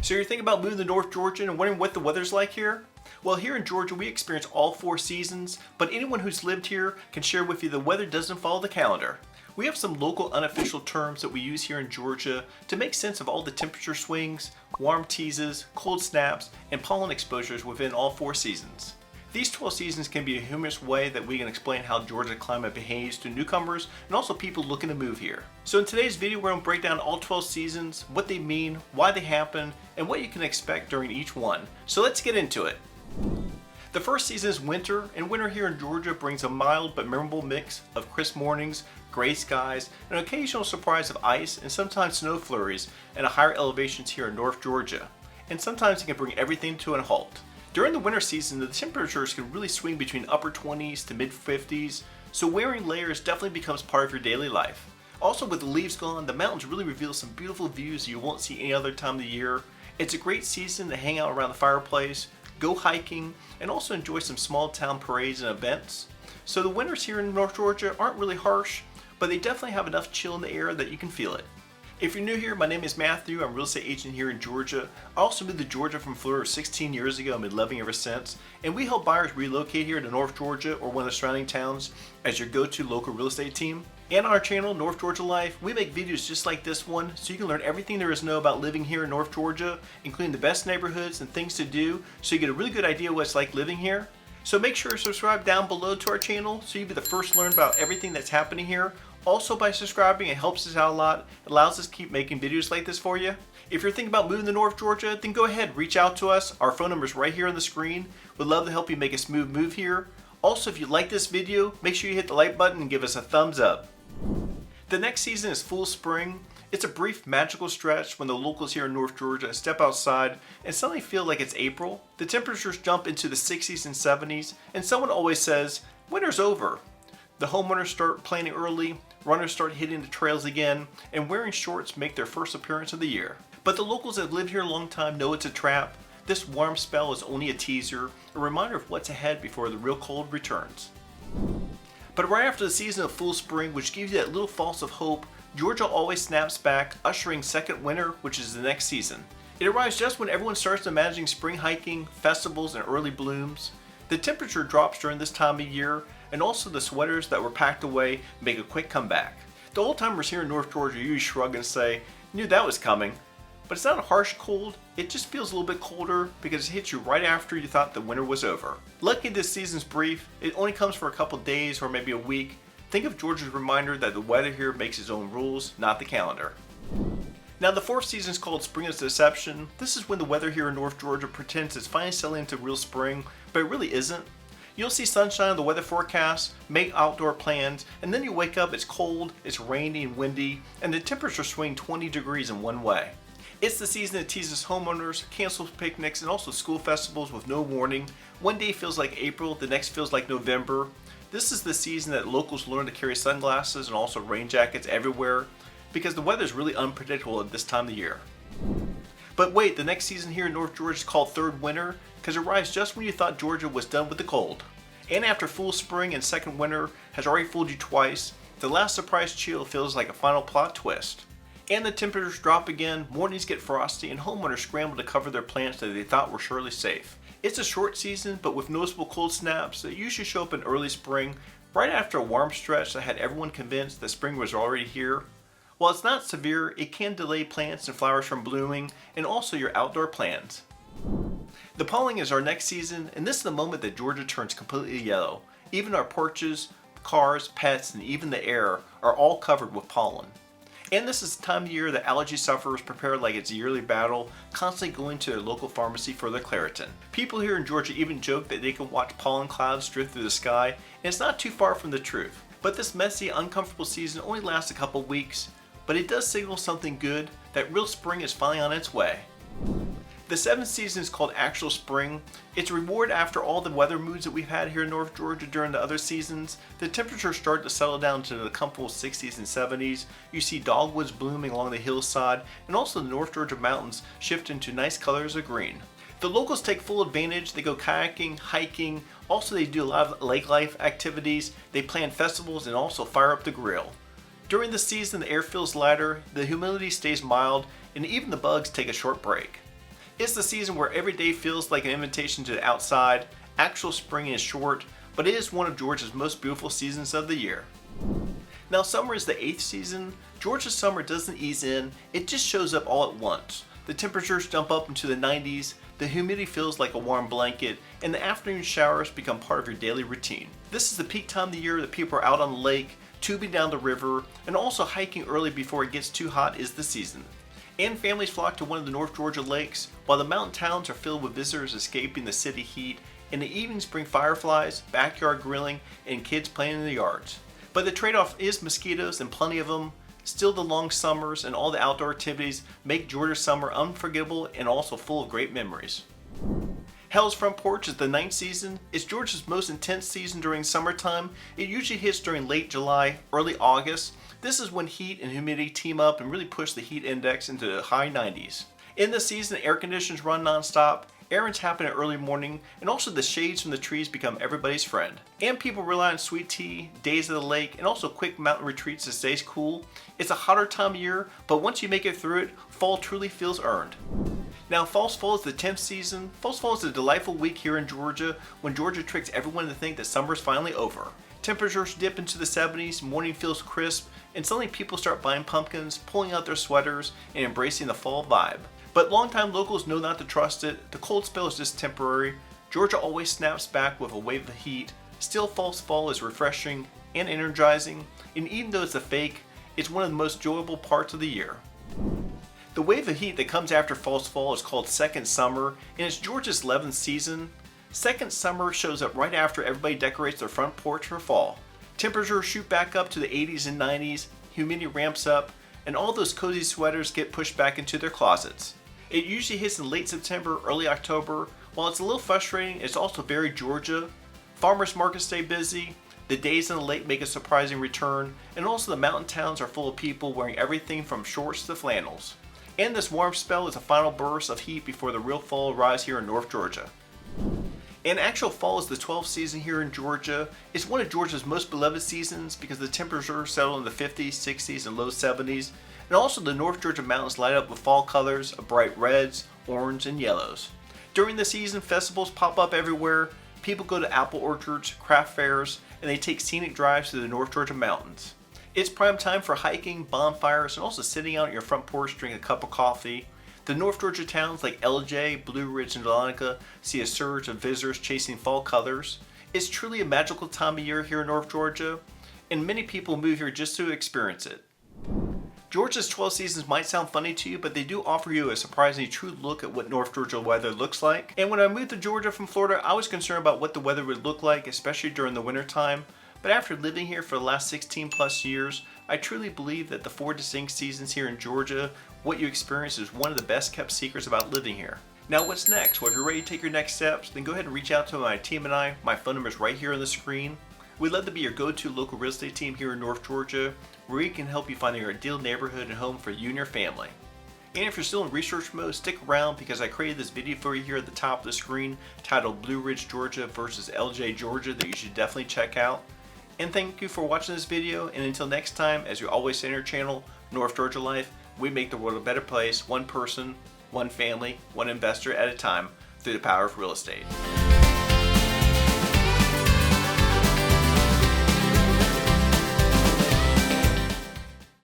So you're thinking about moving to North Georgia and wondering what the weather's like here? Well, here in Georgia, we experience all 4 seasons, but anyone who's lived here can share with you the weather doesn't follow the calendar. We have some local unofficial terms that we use here in Georgia to make sense of all the temperature swings, warm teases, cold snaps, and pollen exposures within all 4 seasons. These 12 seasons can be a humorous way that we can explain how Georgia climate behaves to newcomers and also people looking to move here. So in today's video, we're going to break down all 12 seasons, what they mean, why they happen, and what you can expect during each one. So let's get into it. The first season is winter, and winter here in Georgia brings a mild but memorable mix of crisp mornings, gray skies, an occasional surprise of ice and sometimes snow flurries at higher elevations here in North Georgia. And sometimes it can bring everything to a halt. During the winter season, the temperatures can really swing between upper 20s to mid 50s, so wearing layers definitely becomes part of your daily life. Also, with the leaves gone, the mountains really reveal some beautiful views you won't see any other time of the year. It's a great season to hang out around the fireplace, go hiking, and also enjoy some small town parades and events. So the winters here in North Georgia aren't really harsh, but they definitely have enough chill in the air that you can feel it. If you're new here, my name is Matthew. I'm a real estate agent here in Georgia. I also moved to Georgia from Florida 16 years ago. I've been loving it ever since. And we help buyers relocate here to North Georgia or one of the surrounding towns as your go-to local real estate team. And on our channel, North Georgia Life, we make videos just like this one so you can learn everything there is to know about living here in North Georgia, including the best neighborhoods and things to do so you get a really good idea what it's like living here. So make sure to subscribe down below to our channel so you'll be the first to learn about everything that's happening here. Also, by subscribing, it helps us out a lot. It allows us to keep making videos like this for you. If you're thinking about moving to North Georgia, then go ahead, reach out to us. Our phone number is right here on the screen. We'd love to help you make a smooth move here. Also, if you like this video, make sure you hit the like button and give us a thumbs up. The next season is full spring. It's a brief magical stretch when the locals here in North Georgia step outside and suddenly feel like it's April. The temperatures jump into the 60s and 70s, and someone always says, winter's over. The homeowners start planning early, runners start hitting the trails again, and wearing shorts make their first appearance of the year. But the locals that have lived here a long time know it's a trap. This warm spell is only a teaser, a reminder of what's ahead before the real cold returns. But right after the season of full spring, which gives you that little false of hope, Georgia always snaps back, ushering second winter, which is the next season. It arrives just when everyone starts imagining spring hiking, festivals, and early blooms. The temperature drops during this time of year, and also the sweaters that were packed away make a quick comeback. The old timers here in North Georgia usually shrug and say, knew that was coming. But it's not a harsh cold, it just feels a little bit colder because it hits you right after you thought the winter was over. Lucky this season's brief, it only comes for a couple days or maybe a week. Think of Georgia's reminder that the weather here makes its own rules, not the calendar. Now the fourth season is called Spring is Deception. This is when the weather here in North Georgia pretends it's finally settling into real spring, but it really isn't. You'll see sunshine on the weather forecast, make outdoor plans, and then you wake up, it's cold, it's rainy and windy, and the temperature swing 20 degrees in one way. It's the season that teases homeowners, cancels picnics, and also school festivals with no warning. One day feels like April, the next feels like November. This is the season that locals learn to carry sunglasses and also rain jackets everywhere because the weather is really unpredictable at this time of the year. But wait, the next season here in North Georgia is called Third Winter because it arrives just when you thought Georgia was done with the cold. And after full spring and second winter has already fooled you twice, the last surprise chill feels like a final plot twist. And the temperatures drop again, mornings get frosty, and homeowners scramble to cover their plants that they thought were surely safe. It's a short season, but with noticeable cold snaps that usually show up in early spring, right after a warm stretch that had everyone convinced that spring was already here. While it's not severe, it can delay plants and flowers from blooming, and also your outdoor plans. The pollening is our next season, and this is the moment that Georgia turns completely yellow. Even our porches, cars, pets, and even the air are all covered with pollen. And this is the time of year that allergy sufferers prepare like it's a yearly battle, constantly going to their local pharmacy for their Claritin. People here in Georgia even joke that they can watch pollen clouds drift through the sky, and it's not too far from the truth. But this messy, uncomfortable season only lasts a couple weeks, but it does signal something good, that real spring is finally on its way. The seventh season is called Actual Spring. It's a reward after all the weather moods that we've had here in North Georgia during the other seasons. The temperatures start to settle down to the comfortable 60s and 70s. You see dogwoods blooming along the hillside, and also the North Georgia mountains shift into nice colors of green. The locals take full advantage. They go kayaking, hiking. Also, they do a lot of lake life activities. They plan festivals and also fire up the grill. During the season, the air feels lighter, the humidity stays mild, and even the bugs take a short break. It's the season where every day feels like an invitation to the outside. Actual spring is short, but it is one of Georgia's most beautiful seasons of the year. Now summer is the 8th season. Georgia's summer doesn't ease in, it just shows up all at once. The temperatures jump up into the 90s, the humidity feels like a warm blanket, and the afternoon showers become part of your daily routine. This is the peak time of the year that people are out on the lake, tubing down the river, and also hiking early before it gets too hot is the season. And families flock to one of the North Georgia lakes, while the mountain towns are filled with visitors escaping the city heat, and the evenings bring fireflies, backyard grilling, and kids playing in the yards. But the trade-off is mosquitoes and plenty of them. Still, the long summers and all the outdoor activities make Georgia's summer unforgettable and also full of great memories. Hell's Front Porch is the 9th season. It's Georgia's most intense season during summertime. It usually hits during late July, early August. This is when heat and humidity team up and really push the heat index into the high 90s. In this season, air conditions run non-stop. Errands happen at early morning, and also the shades from the trees become everybody's friend. And people rely on sweet tea, days at the lake, and also quick mountain retreats to stay cool. It's a hotter time of year, but once you make it through it, fall truly feels earned. Now False Fall is the 10th season. False Fall is a delightful week here in Georgia when Georgia tricks everyone to think that summer is finally over. Temperatures dip into the 70s, morning feels crisp, and suddenly people start buying pumpkins, pulling out their sweaters, and embracing the fall vibe. But longtime locals know not to trust it. The cold spell is just temporary. Georgia always snaps back with a wave of heat. Still, False Fall is refreshing and energizing, and even though it's a fake, it's one of the most enjoyable parts of the year. The wave of heat that comes after False Fall is called Second Summer, and it's Georgia's 11th season. Second Summer shows up right after everybody decorates their front porch for fall. Temperatures shoot back up to the 80s and 90s, humidity ramps up, and all those cozy sweaters get pushed back into their closets. It usually hits in late September, early October. While it's a little frustrating, it's also very Georgia. Farmers markets stay busy, the days in the lake make a surprising return, and also the mountain towns are full of people wearing everything from shorts to flannels. And this warm spell is a final burst of heat before the real fall arrives here in North Georgia. And actual fall is the 12th season here in Georgia. It's one of Georgia's most beloved seasons because the temperatures settle in the 50s, 60s, and low 70s. And also the North Georgia mountains light up with fall colors of bright reds, orange, and yellows. During the season, festivals pop up everywhere. People go to apple orchards, craft fairs, and they take scenic drives to the North Georgia mountains. It's prime time for hiking, bonfires, and also sitting out on your front porch drinking a cup of coffee. The North Georgia towns like Allergy, Blue Ridge, and Dahlonega see a surge of visitors chasing fall colors. It's truly a magical time of year here in North Georgia, and many people move here just to experience it. Georgia's 12 seasons might sound funny to you, but they do offer you a surprisingly true look at what North Georgia weather looks like. And when I moved to Georgia from Florida, I was concerned about what the weather would look like, especially during the winter time. But after living here for the last 16 plus years, I truly believe that the 4 distinct seasons here in Georgia, what you experience is one of the best kept secrets about living here. Now what's next? Well, if you're ready to take your next steps, then go ahead and reach out to my team and I. My phone number is right here on the screen. We'd love to be your go-to local real estate team here in North Georgia, where we can help you find your ideal neighborhood and home for you and your family. And if you're still in research mode, stick around because I created this video for you here at the top of the screen titled Blue Ridge, Georgia versus LJ, Georgia that you should definitely check out. And thank you for watching this video, and until next time, as you always say in our channel, North Georgia Life, we make the world a better place, one person, one family, one investor at a time, through the power of real estate.